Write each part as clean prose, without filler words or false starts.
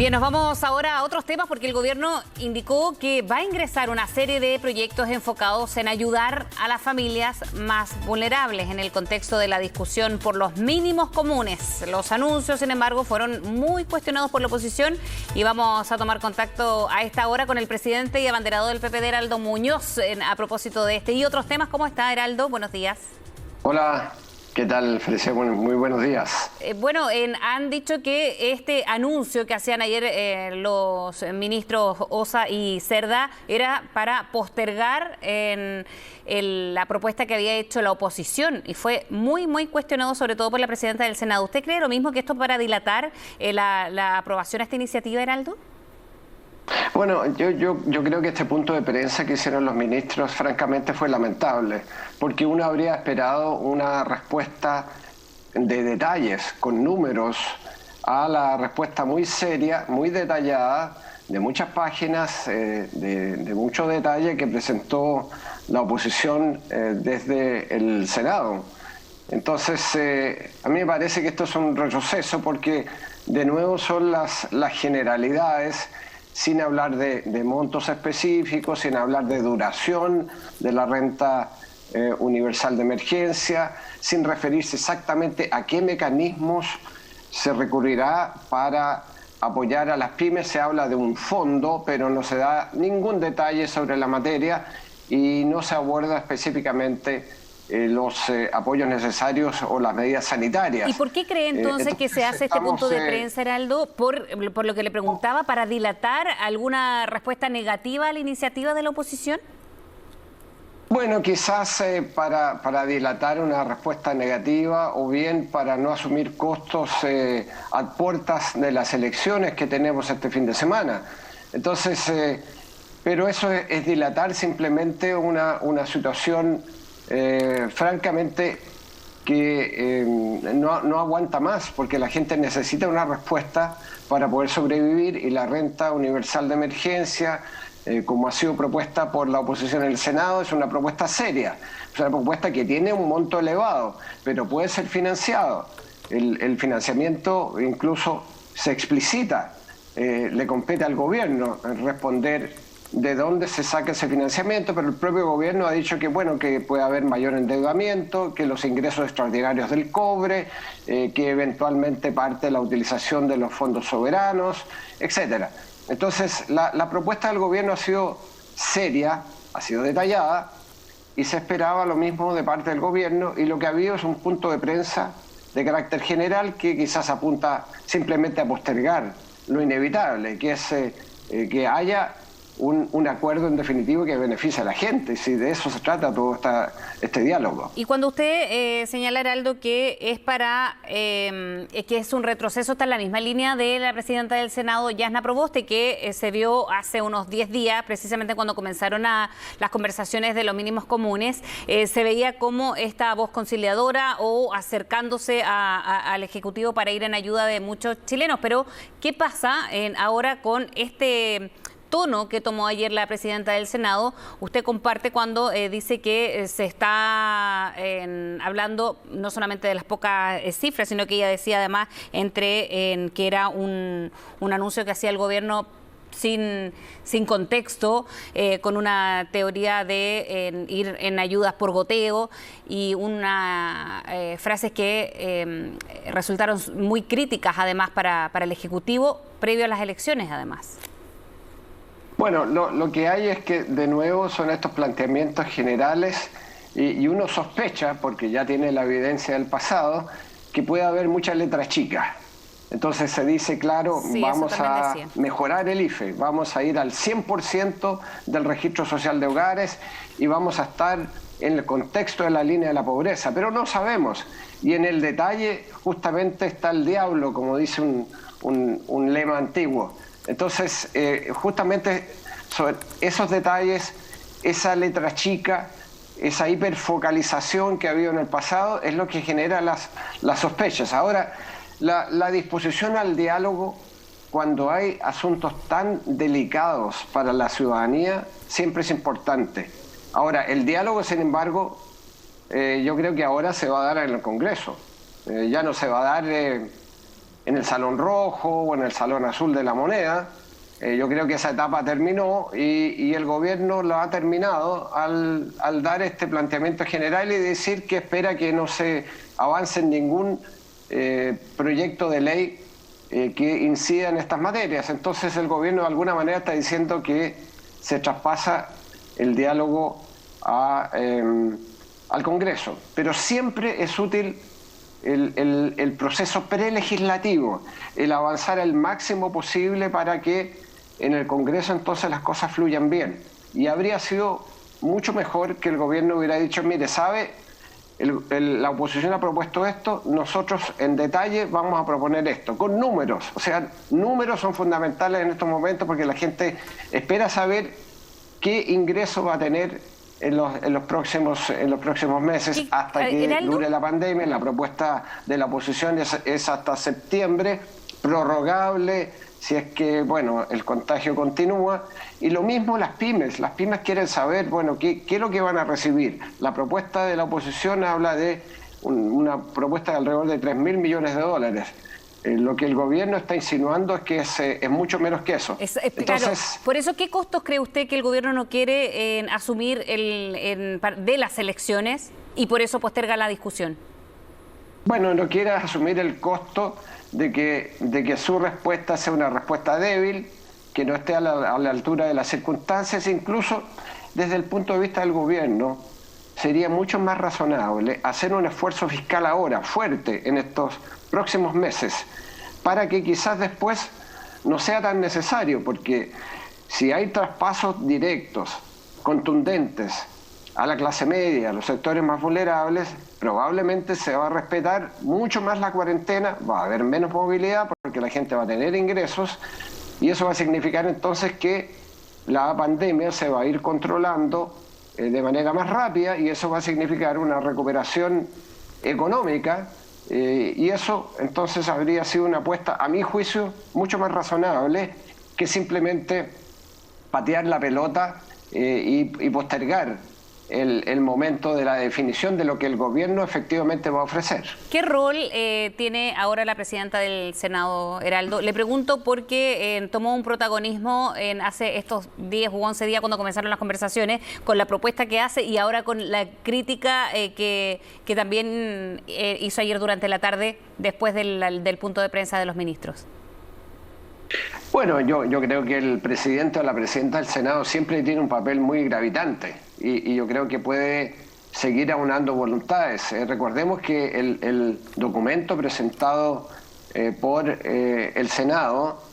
Bien, nos vamos ahora a otros temas porque el gobierno indicó que va a ingresar una serie de proyectos enfocados en ayudar a las familias más vulnerables en el contexto de la discusión por los mínimos comunes. Los anuncios, sin embargo, fueron muy cuestionados por la oposición y vamos a tomar contacto a esta hora con el presidente y abanderado del PPD, Heraldo Muñoz, a propósito de este y otros temas. ¿Cómo está, Heraldo? Buenos días. Hola. ¿Qué tal, Felicia? Bueno, muy buenos días. Han dicho que este anuncio que hacían ayer los ministros Osa y Cerda era para postergar la propuesta que había hecho la oposición y fue muy cuestionado, sobre todo por la presidenta del Senado. ¿Usted cree lo mismo, que esto para dilatar la aprobación a esta iniciativa, Heraldo? Bueno, yo creo que este punto de prensa que hicieron los ministros francamente fue lamentable, porque uno habría esperado una respuesta de detalles, con números, a la respuesta muy seria, muy detallada, de muchas páginas, de mucho detalle que presentó la oposición desde el Senado. Entonces, a mí me parece que esto es un retroceso porque de nuevo son las generalidades, sin hablar de montos específicos, sin hablar de duración de la renta universal de emergencia, sin referirse exactamente a qué mecanismos se recurrirá para apoyar a las pymes. Se habla de un fondo, pero no se da ningún detalle sobre la materia y no se aborda específicamente los apoyos necesarios o las medidas sanitarias. ¿Y por qué cree entonces que se hace este punto de prensa, Heraldo? Por lo que le preguntaba, ¿para dilatar alguna respuesta negativa a la iniciativa de la oposición? Bueno, quizás para dilatar una respuesta negativa o bien para no asumir costos a puertas de las elecciones que tenemos este fin de semana. Entonces, pero eso es dilatar simplemente una situación francamente que no aguanta más, porque la gente necesita una respuesta para poder sobrevivir y la renta universal de emergencia, como ha sido propuesta por la oposición en el Senado, es una propuesta seria, es una propuesta que tiene un monto elevado, pero puede ser financiado. El financiamiento incluso se explicita, le compete al gobierno responder de dónde se saca ese financiamiento, pero el propio gobierno ha dicho que bueno, que puede haber mayor endeudamiento, que los ingresos extraordinarios del cobre, que eventualmente parte de la utilización de los fondos soberanos, etcétera. Entonces, la propuesta del gobierno ha sido seria, ha sido detallada, y se esperaba lo mismo de parte del gobierno, y lo que ha habido es un punto de prensa de carácter general que quizás apunta simplemente a postergar lo inevitable, que es que haya un acuerdo en definitivo que beneficie a la gente. Si de eso se trata todo este diálogo. Y cuando usted señala, Heraldo, que es que es un retroceso, está en la misma línea de la presidenta del Senado, Yasna Proboste, que se vio hace unos 10 días, precisamente cuando comenzaron las conversaciones de los mínimos comunes, se veía como esta voz conciliadora o acercándose al Ejecutivo para ir en ayuda de muchos chilenos. Pero, ¿qué pasa ahora con este tono que tomó ayer la presidenta del Senado? Usted comparte cuando dice que se está hablando no solamente de las pocas cifras, sino que ella decía además que era un anuncio que hacía el gobierno sin contexto, con una teoría de ir en ayudas por goteo y frases que resultaron muy críticas además para el Ejecutivo previo a las elecciones además. Bueno, lo que hay es que de nuevo son estos planteamientos generales y uno sospecha, porque ya tiene la evidencia del pasado, que puede haber muchas letras chicas. Entonces se dice, claro, sí, vamos a mejorar el IFE, vamos a ir al 100% del registro social de hogares y vamos a estar en el contexto de la línea de la pobreza, pero no sabemos. Y en el detalle justamente está el diablo, como dice un lema antiguo. Entonces, justamente sobre esos detalles, esa letra chica, esa hiperfocalización que ha habido en el pasado es lo que genera las sospechas. Ahora, la disposición al diálogo cuando hay asuntos tan delicados para la ciudadanía siempre es importante. Ahora, el diálogo, sin embargo, yo creo que ahora se va a dar en el Congreso. Ya no se va a dar en el Salón Rojo o en el Salón Azul de la Moneda. Yo creo que esa etapa terminó y el gobierno lo ha terminado al dar este planteamiento general y decir que espera que no se avance en ningún proyecto de ley que incida en estas materias. Entonces el gobierno de alguna manera está diciendo que se traspasa el diálogo al Congreso. Pero siempre es útil el proceso prelegislativo, el avanzar el máximo posible para que en el Congreso entonces las cosas fluyan bien. Y habría sido mucho mejor que el gobierno hubiera dicho, mire, ¿sabe? La oposición ha propuesto esto, nosotros en detalle vamos a proponer esto, con números. O sea, números son fundamentales en estos momentos porque la gente espera saber qué ingreso va a tener en los próximos meses hasta que dure la pandemia. La propuesta de la oposición es hasta septiembre, prorrogable si es que, bueno, el contagio continúa. Y lo mismo las pymes quieren saber, bueno, qué es lo que van a recibir. La propuesta de la oposición habla de una propuesta de alrededor de 3.000 millones de dólares. Lo que el gobierno está insinuando es que es mucho menos que eso. Entonces, claro, por eso, ¿qué costos cree usted que el gobierno no quiere asumir de las elecciones y por eso posterga la discusión? Bueno, no quiere asumir el costo de que su respuesta sea una respuesta débil, que no esté a la altura de las circunstancias. Incluso desde el punto de vista del gobierno sería mucho más razonable hacer un esfuerzo fiscal ahora, fuerte, en estos próximos meses, para que quizás después no sea tan necesario, porque si hay traspasos directos, contundentes, a la clase media, a los sectores más vulnerables, probablemente se va a respetar mucho más la cuarentena, va a haber menos movilidad porque la gente va a tener ingresos y eso va a significar entonces que la pandemia se va a ir controlando de manera más rápida y eso va a significar una recuperación económica y eso entonces habría sido una apuesta, a mi juicio, mucho más razonable que simplemente patear la pelota y postergar el momento de la definición de lo que el gobierno efectivamente va a ofrecer. ¿Qué rol tiene ahora la presidenta del Senado, Heraldo? Le pregunto porque tomó un protagonismo hace estos 10 u 11 días cuando comenzaron las conversaciones con la propuesta que hace y ahora con la crítica que también hizo ayer durante la tarde después del punto de prensa de los ministros. Bueno, yo creo que el presidente o la presidenta del Senado siempre tiene un papel muy gravitante y yo creo que puede seguir aunando voluntades. Recordemos que el documento presentado por el Senado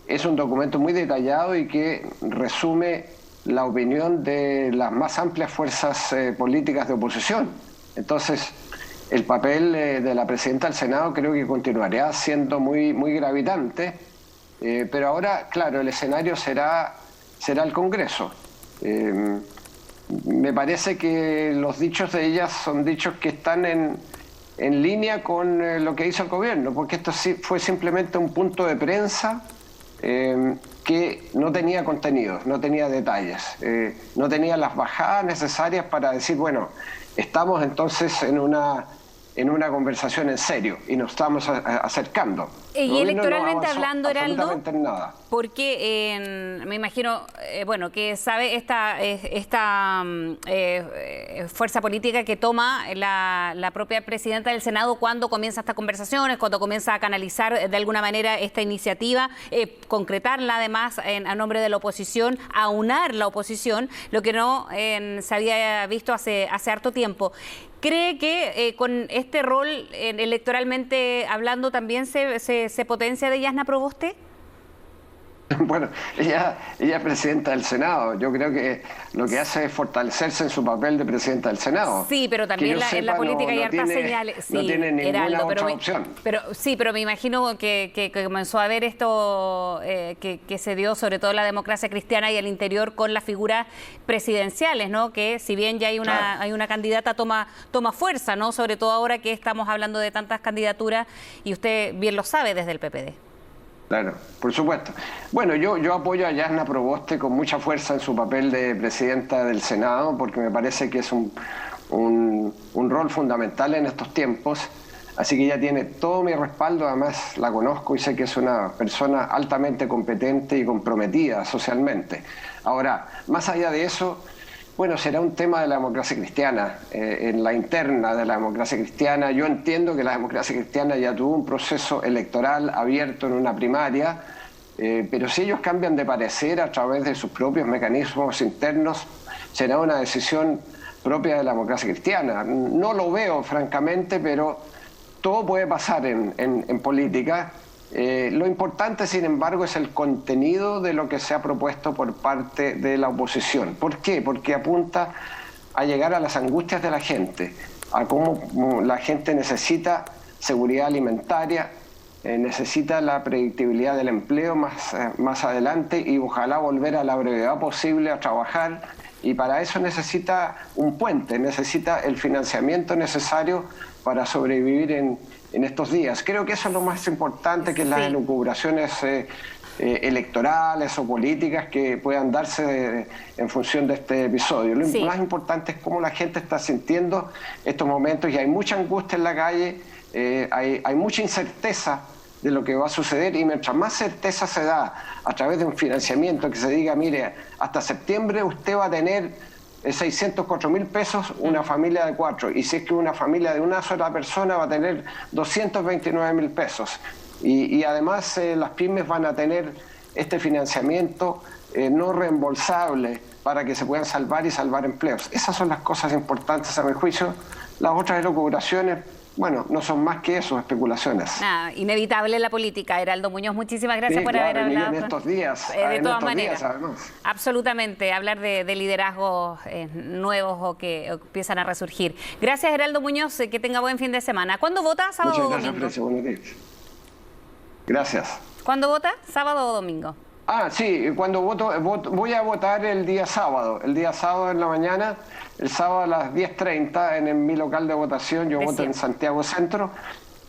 es un documento muy detallado y que resume la opinión de las más amplias fuerzas políticas de oposición. Entonces, el papel de la presidenta del Senado creo que continuará siendo muy gravitante. Pero ahora, claro, el escenario será el Congreso. Me parece que los dichos de ellas son dichos que están en línea con lo que hizo el gobierno, porque esto sí fue simplemente un punto de prensa que no tenía contenidos, no tenía detalles, no tenía las bajadas necesarias para decir, bueno, estamos entonces en una conversación en serio y nos estamos acercando. Y electoralmente hablando, Heraldo, nada. Porque me imagino, bueno, que sabe esta fuerza política que toma la propia presidenta del Senado cuando comienza estas conversaciones, cuando comienza a canalizar de alguna manera esta iniciativa, concretarla además a nombre de la oposición, aunar la oposición, lo que no se había visto hace harto tiempo. ¿Cree que con este rol electoralmente hablando también se potencia de Jasna Proboste? Bueno, ella es presidenta del Senado. Yo creo que lo que hace es fortalecerse en su papel de presidenta del Senado. Sí, pero también en la política hay hartas señales. Sí, no tiene ninguna otra opción. Pero me imagino que comenzó a haber esto que se dio sobre todo en la democracia cristiana y al interior con las figuras presidenciales, ¿no? Que si bien ya hay una candidata, toma fuerza, ¿no? Sobre todo ahora que estamos hablando de tantas candidaturas y usted bien lo sabe desde el PPD. Claro, por supuesto. Bueno, yo apoyo a Jasna Proboste con mucha fuerza en su papel de presidenta del Senado porque me parece que es un rol fundamental en estos tiempos. Así que ella tiene todo mi respaldo, además la conozco y sé que es una persona altamente competente y comprometida socialmente. Ahora, más allá de eso, bueno, será un tema de la democracia cristiana, en la interna de la democracia cristiana. Yo entiendo que la democracia cristiana ya tuvo un proceso electoral abierto en una primaria, pero si ellos cambian de parecer a través de sus propios mecanismos internos, será una decisión propia de la democracia cristiana. No lo veo, francamente, pero todo puede pasar en política. Lo importante, sin embargo, es el contenido de lo que se ha propuesto por parte de la oposición. ¿Por qué? Porque apunta a llegar a las angustias de la gente, a cómo la gente necesita seguridad alimentaria, necesita la predictibilidad del empleo más adelante y ojalá volver a la brevedad posible a trabajar, y para eso necesita un puente, necesita el financiamiento necesario para sobrevivir en estos días. Creo que eso es lo más importante, que las elucubraciones electorales o políticas que puedan darse en función de este episodio. Lo más importante es cómo la gente está sintiendo estos momentos, y hay mucha angustia en la calle, hay mucha incerteza de lo que va a suceder, y mientras más certeza se da a través de un financiamiento que se diga, mire, hasta septiembre usted va a tener 604.000 pesos una familia de 4, y si es que una familia de una sola persona va a tener 229.000 pesos, y además las pymes van a tener este financiamiento no reembolsable para que se puedan salvar y salvar empleos. Esas son las cosas importantes a mi juicio. Las otras elucubraciones, bueno, no son más que eso, especulaciones. Nada, inevitable la política. Heraldo Muñoz, muchísimas gracias por haber hablado. En estos días, de todas maneras, además. Absolutamente, hablar de liderazgos nuevos o que empiezan a resurgir. Gracias, Heraldo Muñoz, que tenga buen fin de semana. ¿Cuándo vota? ¿Sábado o domingo? Muchas gracias, buenos días. Gracias. ¿Cuándo vota? ¿Sábado o domingo? Sí, cuando voy a votar el día sábado en la mañana, el sábado a las 10:30 en mi local de votación. Yo voto en Santiago Centro,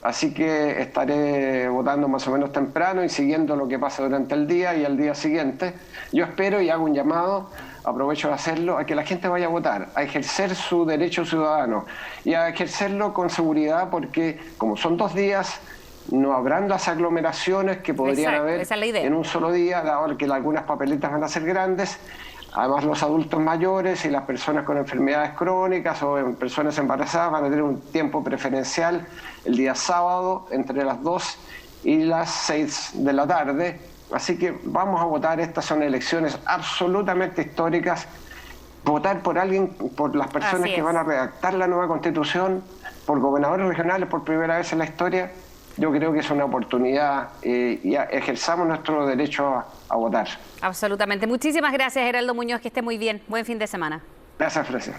así que estaré votando más o menos temprano y siguiendo lo que pasa durante el día y el día siguiente. Yo espero y hago un llamado, aprovecho de hacerlo, a que la gente vaya a votar, a ejercer su derecho ciudadano y a ejercerlo con seguridad, porque como son 2 días, no habrán las aglomeraciones que podrían haber en un solo día, dado que algunas papeletas van a ser grandes. Además, los adultos mayores y las personas con enfermedades crónicas o personas embarazadas van a tener un tiempo preferencial el día sábado entre las 2 y las 6 de la tarde. Así que vamos a votar. Estas son elecciones absolutamente históricas. Votar por alguien, por las personas que van a redactar la nueva Constitución, por gobernadores regionales por primera vez en la historia. Yo creo que es una oportunidad y ejerzamos nuestro derecho a votar. Absolutamente. Muchísimas gracias, Heraldo Muñoz, que esté muy bien. Buen fin de semana. Gracias, Florencia.